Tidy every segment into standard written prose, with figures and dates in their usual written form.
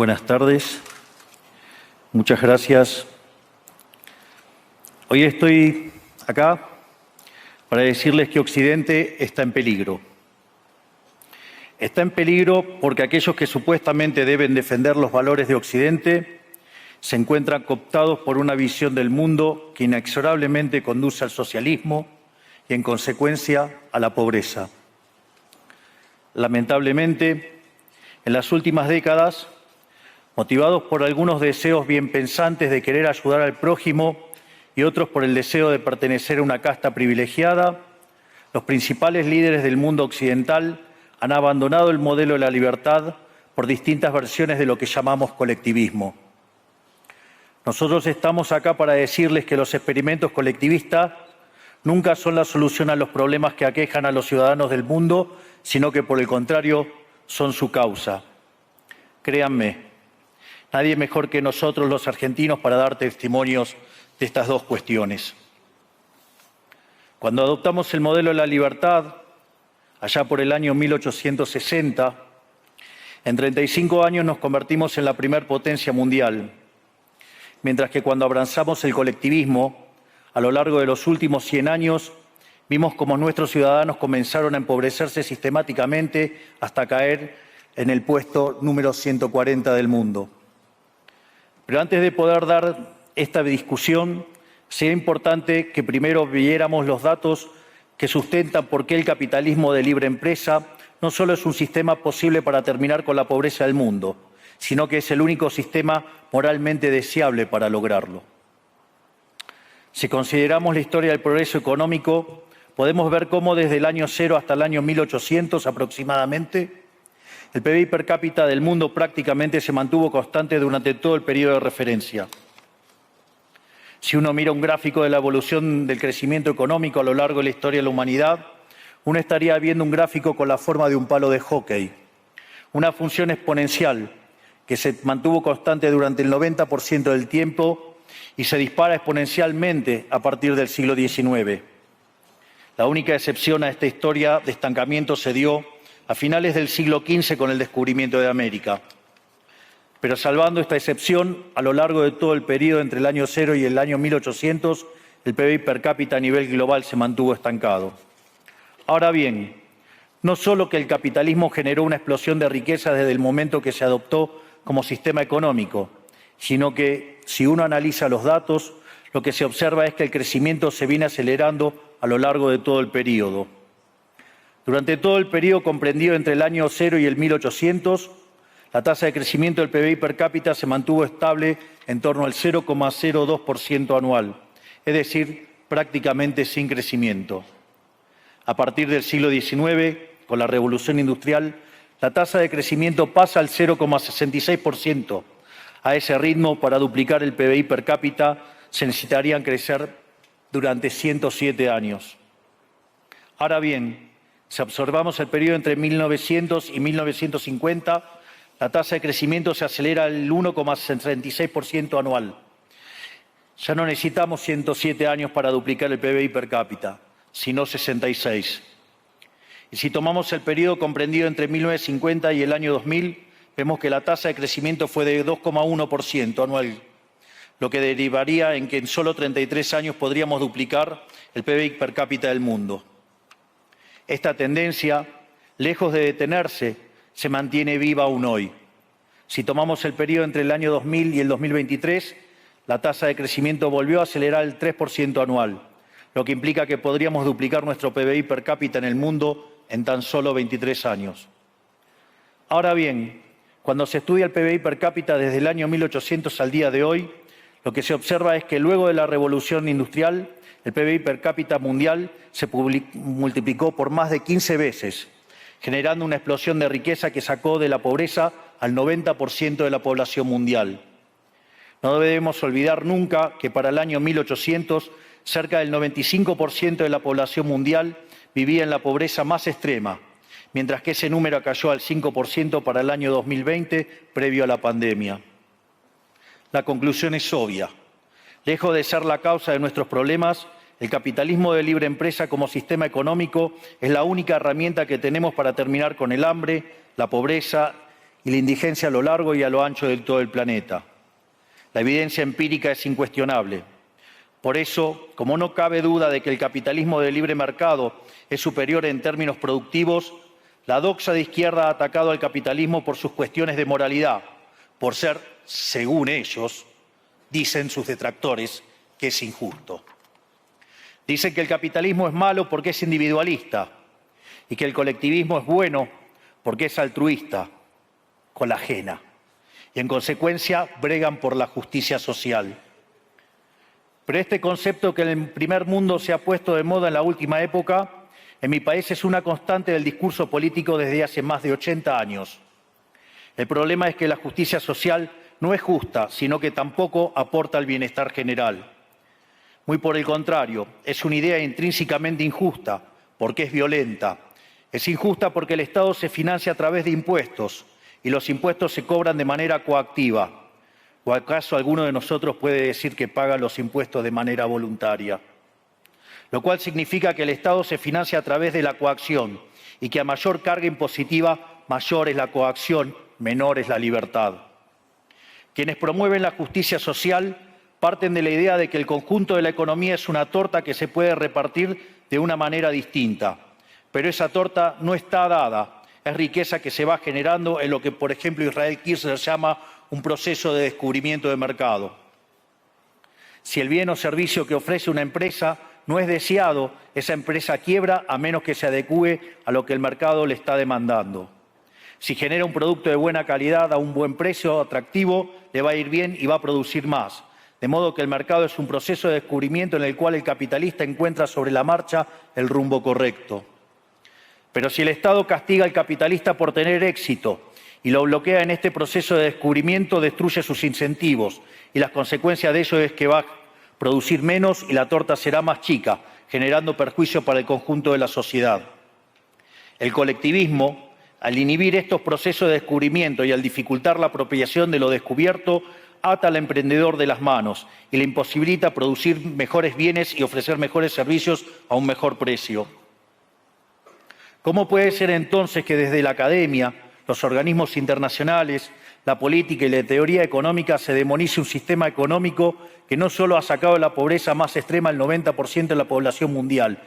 Buenas tardes. Muchas gracias. Hoy estoy acá para decirles que Occidente está en peligro. Está en peligro porque aquellos que supuestamente deben defender los valores de Occidente se encuentran cooptados por una visión del mundo que inexorablemente conduce al socialismo y, en consecuencia, a la pobreza. Lamentablemente, en las últimas décadas, motivados por algunos deseos bien pensantes de querer ayudar al prójimo y otros por el deseo de pertenecer a una casta privilegiada, los principales líderes del mundo occidental han abandonado el modelo de la libertad por distintas versiones de lo que llamamos colectivismo. Nosotros estamos acá para decirles que los experimentos colectivistas nunca son la solución a los problemas que aquejan a los ciudadanos del mundo, sino que, por el contrario, son su causa. Créanme, nadie mejor que nosotros los argentinos para dar testimonios de estas dos cuestiones. Cuando adoptamos el modelo de la libertad, allá por el año 1860, en 35 años nos convertimos en la primer potencia mundial, mientras que cuando abrazamos el colectivismo, a lo largo de los últimos 100 años, vimos cómo nuestros ciudadanos comenzaron a empobrecerse sistemáticamente hasta caer en el puesto número 140 del mundo. Pero antes de poder dar esta discusión, sería importante que primero viéramos los datos que sustentan por qué el capitalismo de libre empresa no solo es un sistema posible para terminar con la pobreza del mundo, sino que es el único sistema moralmente deseable para lograrlo. Si consideramos la historia del progreso económico, podemos ver cómo desde el año 0 hasta el año 1800 aproximadamente, el PBI per cápita del mundo prácticamente se mantuvo constante durante todo el periodo de referencia. Si uno mira un gráfico de la evolución del crecimiento económico a lo largo de la historia de la humanidad, uno estaría viendo un gráfico con la forma de un palo de hockey, una función exponencial que se mantuvo constante durante el 90% del tiempo y se dispara exponencialmente a partir del siglo XIX. La única excepción a esta historia de estancamiento se dio a finales del siglo XV con el descubrimiento de América. Pero salvando esta excepción, a lo largo de todo el periodo entre el año 0 y el año 1800, el PBI per cápita a nivel global se mantuvo estancado. Ahora bien, no solo que el capitalismo generó una explosión de riqueza desde el momento que se adoptó como sistema económico, sino que, si uno analiza los datos, lo que se observa es que el crecimiento se viene acelerando a lo largo de todo el periodo. Durante todo el periodo comprendido entre el año 0 y el 1800, la tasa de crecimiento del PBI per cápita se mantuvo estable en torno al 0,02% anual, es decir, prácticamente sin crecimiento. A partir del siglo XIX, con la revolución industrial, la tasa de crecimiento pasa al 0,66%. A ese ritmo, para duplicar el PBI per cápita, se necesitarían crecer durante 107 años. Ahora bien, si observamos el periodo entre 1900 y 1950, la tasa de crecimiento se acelera al 1,36% anual. Ya no necesitamos 107 años para duplicar el PBI per cápita, sino 66. Y si tomamos el periodo comprendido entre 1950 y el año 2000, vemos que la tasa de crecimiento fue de 2,1% anual, lo que derivaría en que en solo 33 años podríamos duplicar el PBI per cápita del mundo. Esta tendencia, lejos de detenerse, se mantiene viva aún hoy. Si tomamos el periodo entre el año 2000 y el 2023, la tasa de crecimiento volvió a acelerar el 3% anual, lo que implica que podríamos duplicar nuestro PBI per cápita en el mundo en tan solo 23 años. Ahora bien, cuando se estudia el PBI per cápita desde el año 1800 al día de hoy, lo que se observa es que luego de la revolución industrial, el PBI per cápita mundial se multiplicó por más de 15 veces, generando una explosión de riqueza que sacó de la pobreza al 90% de la población mundial. No debemos olvidar nunca que para el año 1800, cerca del 95% de la población mundial vivía en la pobreza más extrema, mientras que ese número cayó al 5% para el año 2020, previo a la pandemia. La conclusión es obvia. Lejos de ser la causa de nuestros problemas, el capitalismo de libre empresa como sistema económico es la única herramienta que tenemos para terminar con el hambre, la pobreza y la indigencia a lo largo y a lo ancho de todo el planeta. La evidencia empírica es incuestionable. Por eso, como no cabe duda de que el capitalismo de libre mercado es superior en términos productivos, la doxa de izquierda ha atacado al capitalismo por sus cuestiones de moralidad, por ser, según ellos, dicen sus detractores, que es injusto. Dicen que el capitalismo es malo porque es individualista y que el colectivismo es bueno porque es altruista, con la ajena. Y en consecuencia bregan por la justicia social. Pero este concepto que en el primer mundo se ha puesto de moda en la última época, en mi país es una constante del discurso político desde hace más de 80 años. El problema es que la justicia social no es justa, sino que tampoco aporta al bienestar general. Muy por el contrario, es una idea intrínsecamente injusta, porque es violenta. Es injusta porque el Estado se financia a través de impuestos y los impuestos se cobran de manera coactiva. ¿O acaso alguno de nosotros puede decir que paga los impuestos de manera voluntaria? Lo cual significa que el Estado se financia a través de la coacción y que a mayor carga impositiva, mayor es la coacción, menor es la libertad. Quienes promueven la justicia social parten de la idea de que el conjunto de la economía es una torta que se puede repartir de una manera distinta. Pero esa torta no está dada, es riqueza que se va generando en lo que, por ejemplo, Israel Kirzler llama un proceso de descubrimiento de mercado. Si el bien o servicio que ofrece una empresa no es deseado, esa empresa quiebra a menos que se adecúe a lo que el mercado le está demandando. Si genera un producto de buena calidad a un buen precio atractivo, le va a ir bien y va a producir más. De modo que el mercado es un proceso de descubrimiento en el cual el capitalista encuentra sobre la marcha el rumbo correcto. Pero si el Estado castiga al capitalista por tener éxito y lo bloquea en este proceso de descubrimiento, destruye sus incentivos y las consecuencias de ello es que va a producir menos y la torta será más chica, generando perjuicio para el conjunto de la sociedad. El colectivismo, al inhibir estos procesos de descubrimiento y al dificultar la apropiación de lo descubierto, ata al emprendedor de las manos y le imposibilita producir mejores bienes y ofrecer mejores servicios a un mejor precio. ¿Cómo puede ser entonces que desde la academia, los organismos internacionales, la política y la teoría económica se demonice un sistema económico que no solo ha sacado de la pobreza más extrema al 90% de la población mundial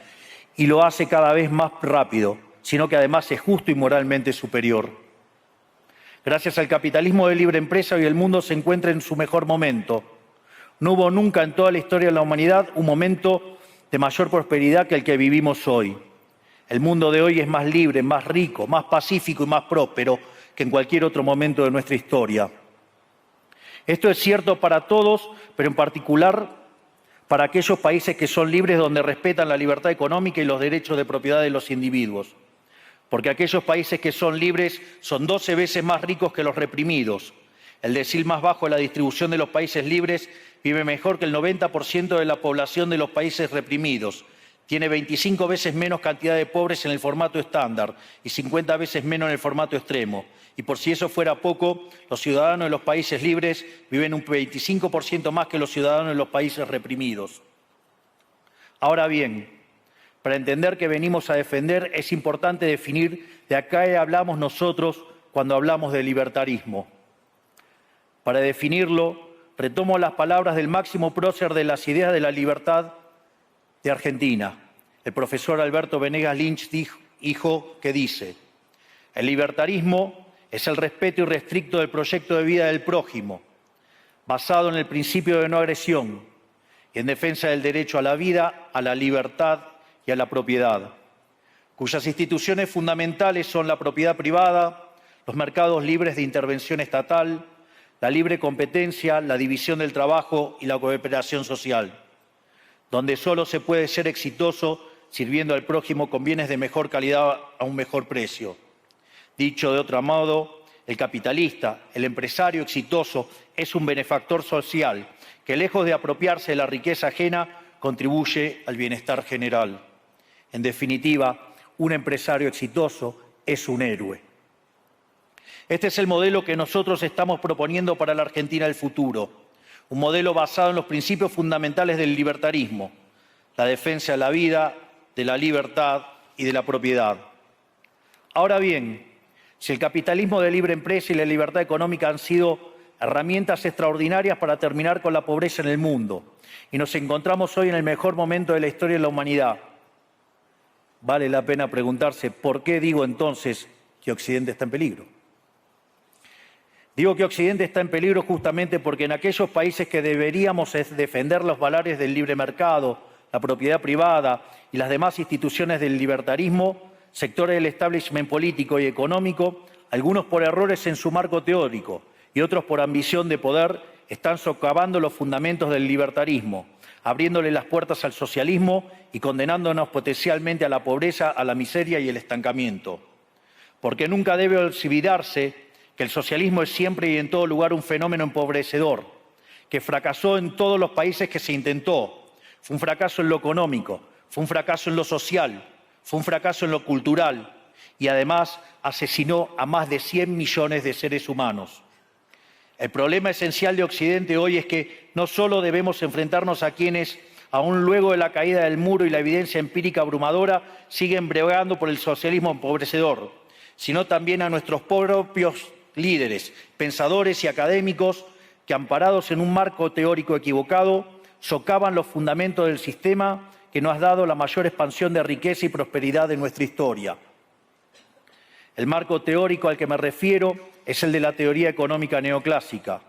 y lo hace cada vez más rápido, sino que además es justo y moralmente superior? Gracias al capitalismo de libre empresa, hoy el mundo se encuentra en su mejor momento. No hubo nunca en toda la historia de la humanidad un momento de mayor prosperidad que el que vivimos hoy. El mundo de hoy es más libre, más rico, más pacífico y más próspero que en cualquier otro momento de nuestra historia. Esto es cierto para todos, pero en particular para aquellos países que son libres, donde respetan la libertad económica y los derechos de propiedad de los individuos. Porque aquellos países que son libres son 12 veces más ricos que los reprimidos. El decil más bajo de la distribución de los países libres vive mejor que el 90% de la población de los países reprimidos. Tiene 25 veces menos cantidad de pobres en el formato estándar y 50 veces menos en el formato extremo. Y por si eso fuera poco, los ciudadanos de los países libres viven un 25% más que los ciudadanos de los países reprimidos. Ahora bien, para entender qué venimos a defender es importante definir de a qué hablamos nosotros cuando hablamos de libertarismo. Para definirlo, retomo las palabras del máximo prócer de las ideas de la libertad de Argentina, el profesor Alberto Venegas Lynch, dijo que dice: el libertarismo es el respeto irrestricto del proyecto de vida del prójimo, basado en el principio de no agresión y en defensa del derecho a la vida, a la libertad y a la propiedad, cuyas instituciones fundamentales son la propiedad privada, los mercados libres de intervención estatal, la libre competencia, la división del trabajo y la cooperación social, donde solo se puede ser exitoso sirviendo al prójimo con bienes de mejor calidad a un mejor precio. Dicho de otro modo, el capitalista, el empresario exitoso, es un benefactor social que, lejos de apropiarse de la riqueza ajena, contribuye al bienestar general. En definitiva, un empresario exitoso es un héroe. Este es el modelo que nosotros estamos proponiendo para la Argentina del futuro. Un modelo basado en los principios fundamentales del libertarismo: la defensa de la vida, de la libertad y de la propiedad. Ahora bien, Si el capitalismo de libre empresa y la libertad económica han sido herramientas extraordinarias para terminar con la pobreza en el mundo, y nos encontramos hoy en el mejor momento de la historia de la humanidad, vale la pena preguntarse, ¿por qué digo entonces que Occidente está en peligro? Digo que Occidente está en peligro justamente porque en aquellos países que deberíamos defender los valores del libre mercado, la propiedad privada y las demás instituciones del libertarismo, sectores del establishment político y económico, algunos por errores en su marco teórico y otros por ambición de poder, están socavando los fundamentos del libertarismo, abriéndole las puertas al socialismo y condenándonos potencialmente a la pobreza, a la miseria y el estancamiento. Porque nunca debe olvidarse que el socialismo es siempre y en todo lugar un fenómeno empobrecedor, que fracasó en todos los países que se intentó. Fue un fracaso en lo económico, fue un fracaso en lo social, fue un fracaso en lo cultural y además asesinó a más de 100 millones de seres humanos. El problema esencial de Occidente hoy es que no solo debemos enfrentarnos a quienes, aún luego de la caída del muro y la evidencia empírica abrumadora, siguen bregando por el socialismo empobrecedor, sino también a nuestros propios líderes, pensadores y académicos que, amparados en un marco teórico equivocado, socavan los fundamentos del sistema que nos ha dado la mayor expansión de riqueza y prosperidad de nuestra historia. El marco teórico al que me refiero es el de la teoría económica neoclásica,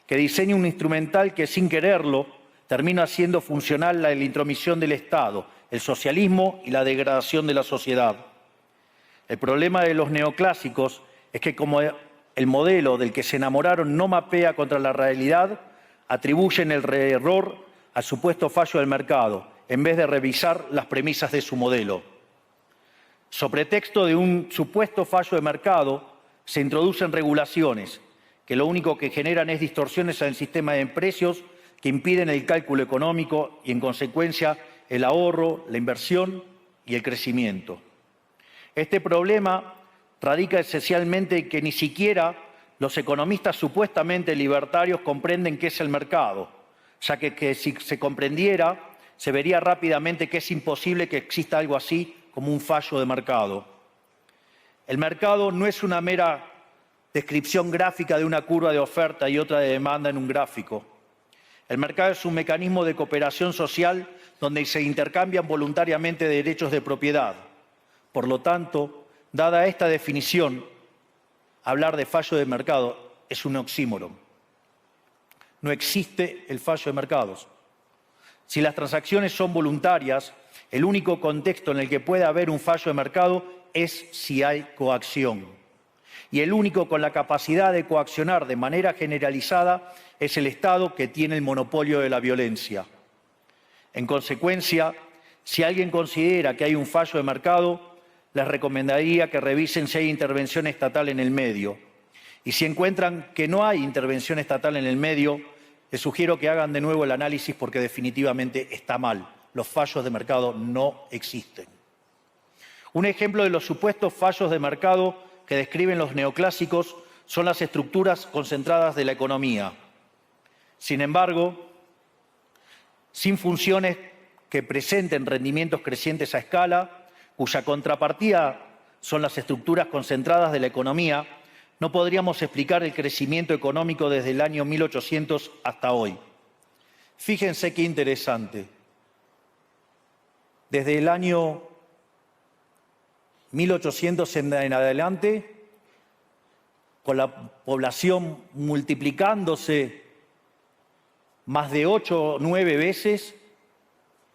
que diseña un instrumental que, sin quererlo, termina haciendo funcional la intromisión del Estado, el socialismo y la degradación de la sociedad. El problema de los neoclásicos es que, como el modelo del que se enamoraron no mapea contra la realidad, atribuyen el error al supuesto fallo del mercado, en vez de revisar las premisas de su modelo. Sobre pretexto de un supuesto fallo de mercado, se introducen regulaciones que lo único que generan es distorsiones en el sistema de precios que impiden el cálculo económico y, en consecuencia, el ahorro, la inversión y el crecimiento. Este problema radica esencialmente en que ni siquiera los economistas supuestamente libertarios comprenden qué es el mercado, ya que si se comprendiera, se vería rápidamente que es imposible que exista algo así como un fallo de mercado. El mercado no es una mera descripción gráfica de una curva de oferta y otra de demanda en un gráfico. El mercado es un mecanismo de cooperación social donde se intercambian voluntariamente derechos de propiedad. Por lo tanto, dada esta definición, hablar de fallo de mercado es un oxímoron. No existe el fallo de mercados. Si las transacciones son voluntarias, el único contexto en el que puede haber un fallo de mercado es si hay coacción. Y el único con la capacidad de coaccionar de manera generalizada es el Estado, que tiene el monopolio de la violencia. En consecuencia, si alguien considera que hay un fallo de mercado, les recomendaría que revisen si hay intervención estatal en el medio. Y si encuentran que no hay intervención estatal en el medio, les sugiero que hagan de nuevo el análisis porque definitivamente está mal. Los fallos de mercado no existen. Un ejemplo de los supuestos fallos de mercado que describen los neoclásicos son las estructuras concentradas de la economía. Sin embargo, sin funciones que presenten rendimientos crecientes a escala, cuya contrapartida son las estructuras concentradas de la economía, no podríamos explicar el crecimiento económico desde el año 1800 hasta hoy. Fíjense qué interesante. Desde el año 1800 en adelante, con la población multiplicándose más de 8 o 9 veces,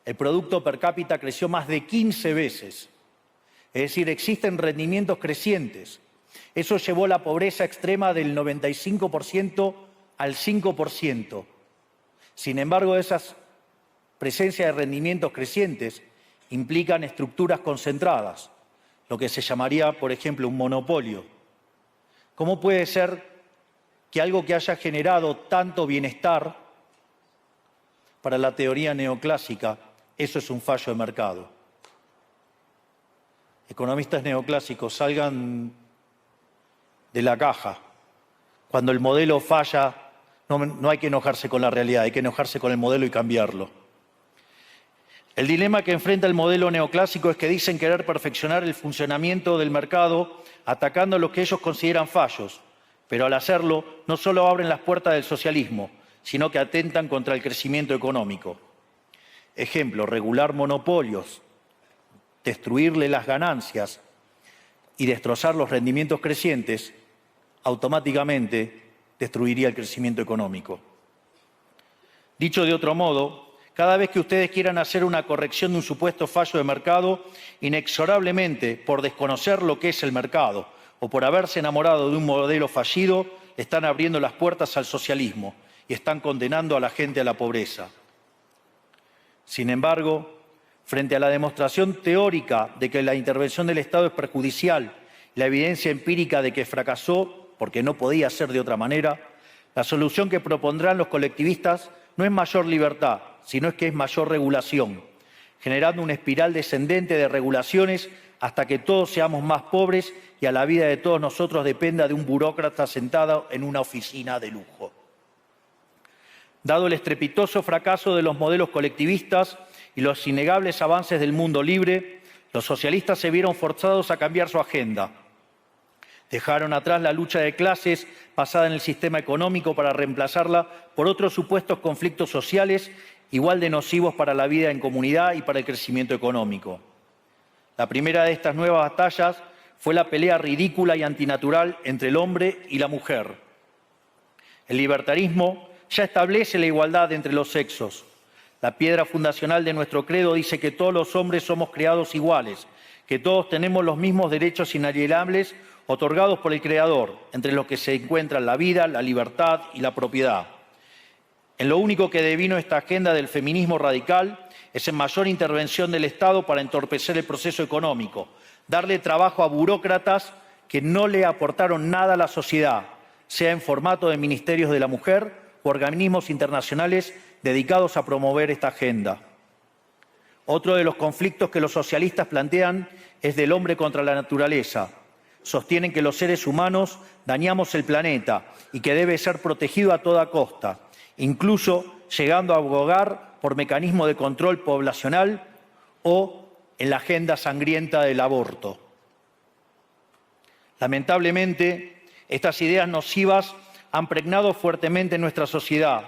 el producto per cápita creció más de 15 veces. Es decir, existen rendimientos crecientes. Eso llevó la pobreza extrema del 95% al 5%. Sin embargo, esas presencias de rendimientos crecientes implican estructuras concentradas, lo que se llamaría, por ejemplo, un monopolio. ¿Cómo puede ser que algo que haya generado tanto bienestar para la teoría neoclásica, eso es un fallo de mercado? Economistas neoclásicos, salgan de la caja. Cuando el modelo falla, no hay que enojarse con la realidad, hay que enojarse con el modelo y cambiarlo. El dilema que enfrenta el modelo neoclásico es que dicen querer perfeccionar el funcionamiento del mercado atacando lo que ellos consideran fallos, pero al hacerlo no solo abren las puertas del socialismo, sino que atentan contra el crecimiento económico. Ejemplo, regular monopolios, destruirle las ganancias y destrozar los rendimientos crecientes, automáticamente destruiría el crecimiento económico. Dicho de otro modo, cada vez que ustedes quieran hacer una corrección de un supuesto fallo de mercado, inexorablemente, por desconocer lo que es el mercado o por haberse enamorado de un modelo fallido, están abriendo las puertas al socialismo y están condenando a la gente a la pobreza. Sin embargo, frente a la demostración teórica de que la intervención del Estado es perjudicial, la evidencia empírica de que fracasó porque no podía ser de otra manera, la solución que propondrán los colectivistas no es mayor libertad, sino que es mayor regulación, generando una espiral descendente de regulaciones hasta que todos seamos más pobres y a la vida de todos nosotros dependa de un burócrata sentado en una oficina de lujo. Dado el estrepitoso fracaso de los modelos colectivistas y los innegables avances del mundo libre, los socialistas se vieron forzados a cambiar su agenda. Dejaron atrás la lucha de clases basada en el sistema económico para reemplazarla por otros supuestos conflictos sociales igual de nocivos para la vida en comunidad y para el crecimiento económico. La primera de estas nuevas batallas fue la pelea ridícula y antinatural entre el hombre y la mujer. El libertarismo ya establece la igualdad entre los sexos. La piedra fundacional de nuestro credo dice que todos los hombres somos creados iguales, que todos tenemos los mismos derechos inalienables otorgados por el Creador, entre los que se encuentran la vida, la libertad y la propiedad. En lo único que devino esta agenda del feminismo radical es en mayor intervención del Estado para entorpecer el proceso económico, darle trabajo a burócratas que no le aportaron nada a la sociedad, sea en formato de ministerios de la mujer o organismos internacionales dedicados a promover esta agenda. Otro de los conflictos que los socialistas plantean es del hombre contra la naturaleza. Sostienen que los seres humanos dañamos el planeta y que debe ser protegido a toda costa, incluso llegando a abogar por mecanismos de control poblacional o en la agenda sangrienta del aborto. Lamentablemente, estas ideas nocivas han pregnado fuertemente en nuestra sociedad.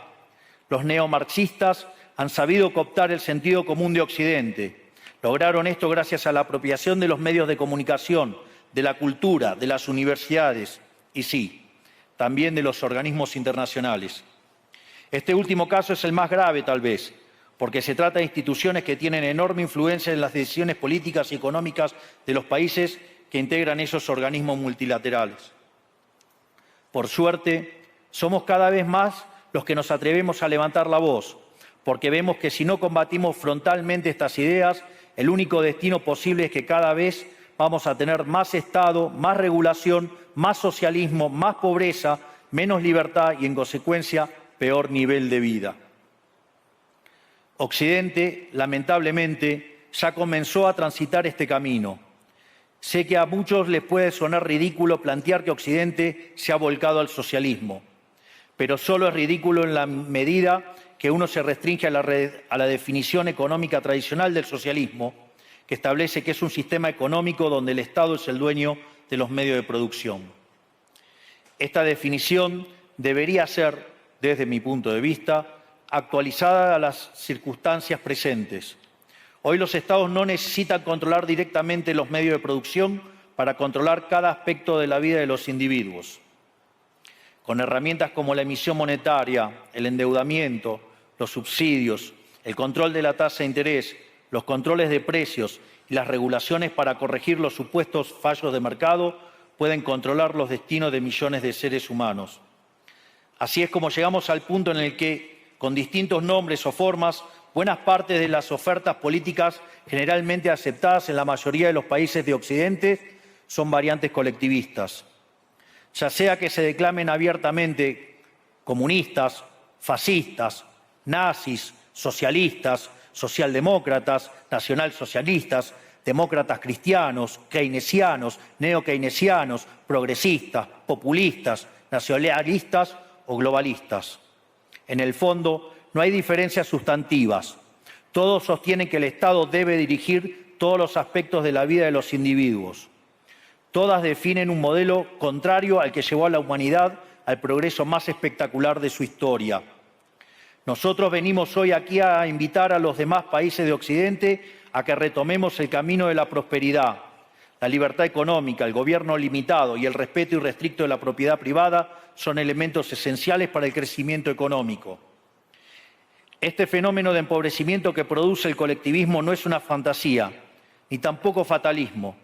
Los neomarxistas han sabido cooptar el sentido común de Occidente. Lograron esto gracias a la apropiación de los medios de comunicación, de la cultura, de las universidades y sí, también de los organismos internacionales. Este último caso es el más grave, tal vez, porque se trata de instituciones que tienen enorme influencia en las decisiones políticas y económicas de los países que integran esos organismos multilaterales. Por suerte, somos cada vez más los que nos atrevemos a levantar la voz, porque vemos que si no combatimos frontalmente estas ideas, el único destino posible es que cada vez vamos a tener más Estado, más regulación, más socialismo, más pobreza, menos libertad y, en consecuencia, peor nivel de vida. Occidente, lamentablemente, ya comenzó a transitar este camino. Sé que a muchos les puede sonar ridículo plantear que Occidente se ha volcado al socialismo, pero solo es ridículo en la medida que uno se restringe a la definición económica tradicional del socialismo, que establece que es un sistema económico donde el Estado es el dueño de los medios de producción. Esta definición debería ser, desde mi punto de vista, actualizada a las circunstancias presentes. Hoy los Estados no necesitan controlar directamente los medios de producción para controlar cada aspecto de la vida de los individuos. Con herramientas como la emisión monetaria, el endeudamiento, los subsidios, el control de la tasa de interés, los controles de precios y las regulaciones para corregir los supuestos fallos de mercado, pueden controlar los destinos de millones de seres humanos. Así es como llegamos al punto en el que, con distintos nombres o formas, buenas partes de las ofertas políticas generalmente aceptadas en la mayoría de los países de Occidente son variantes colectivistas. Ya sea que se declamen abiertamente comunistas, fascistas, nazis, socialistas, socialdemócratas, nacionalsocialistas, demócratas cristianos, keynesianos, neokeynesianos, progresistas, populistas, nacionalistas o globalistas. En el fondo, no hay diferencias sustantivas. Todos sostienen que el Estado debe dirigir todos los aspectos de la vida de los individuos. Todas definen un modelo contrario al que llevó a la humanidad al progreso más espectacular de su historia. Nosotros venimos hoy aquí a invitar a los demás países de Occidente a que retomemos el camino de la prosperidad. La libertad económica, el gobierno limitado y el respeto irrestricto de la propiedad privada son elementos esenciales para el crecimiento económico. Este fenómeno de empobrecimiento que produce el colectivismo no es una fantasía, ni tampoco fatalismo.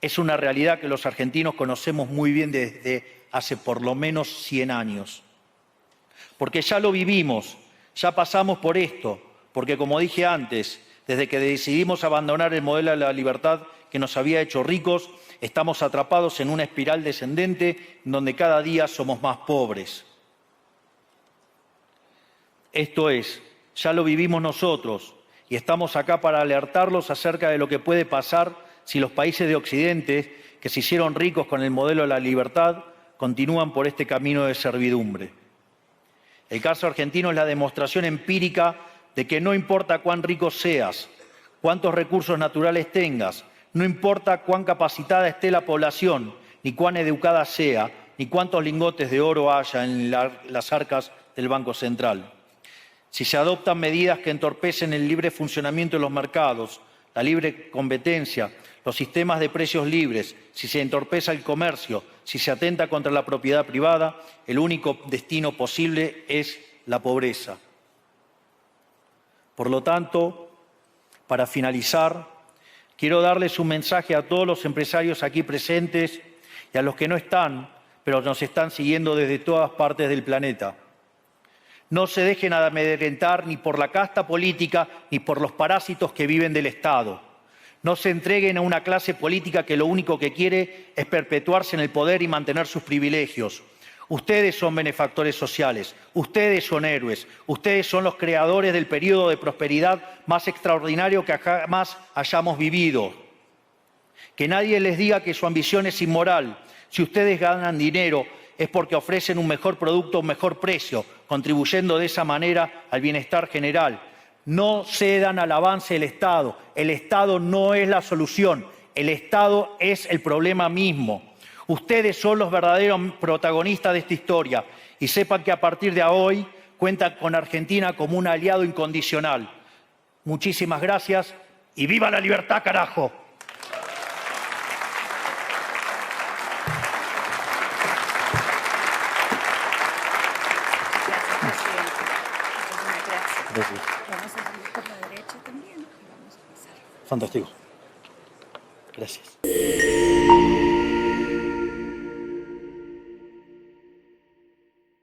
Es una realidad que los argentinos conocemos muy bien desde hace por lo menos 100 años. Porque ya lo vivimos, ya pasamos por esto, porque como dije antes, desde que decidimos abandonar el modelo de la libertad que nos había hecho ricos, estamos atrapados en una espiral descendente donde cada día somos más pobres. Esto es, ya lo vivimos nosotros y estamos acá para alertarlos acerca de lo que puede pasar si los países de Occidente, que se hicieron ricos con el modelo de la libertad, continúan por este camino de servidumbre. El caso argentino es la demostración empírica de que no importa cuán rico seas, cuántos recursos naturales tengas, no importa cuán capacitada esté la población, ni cuán educada sea, ni cuántos lingotes de oro haya en las arcas del Banco Central. Si se adoptan medidas que entorpecen el libre funcionamiento de los mercados, la libre competencia, los sistemas de precios libres, si se entorpece el comercio, si se atenta contra la propiedad privada, el único destino posible es la pobreza. Por lo tanto, para finalizar, quiero darles un mensaje a todos los empresarios aquí presentes y a los que no están, pero nos están siguiendo desde todas partes del planeta. No se dejen amedrentar ni por la casta política ni por los parásitos que viven del Estado. No se entreguen a una clase política que lo único que quiere es perpetuarse en el poder y mantener sus privilegios. Ustedes son benefactores sociales, ustedes son héroes, ustedes son los creadores del periodo de prosperidad más extraordinario que jamás hayamos vivido. Que nadie les diga que su ambición es inmoral. Si ustedes ganan dinero es porque ofrecen un mejor producto a un mejor precio, contribuyendo de esa manera al bienestar general. No cedan al avance del Estado. El Estado no es la solución, el Estado es el problema mismo. Ustedes son los verdaderos protagonistas de esta historia y sepan que a partir de hoy cuentan con Argentina como un aliado incondicional. Muchísimas gracias y ¡viva la libertad, carajo! Gracias. Vamos a salir por la derecha también y vamos a pasar. Fantástico. Gracias.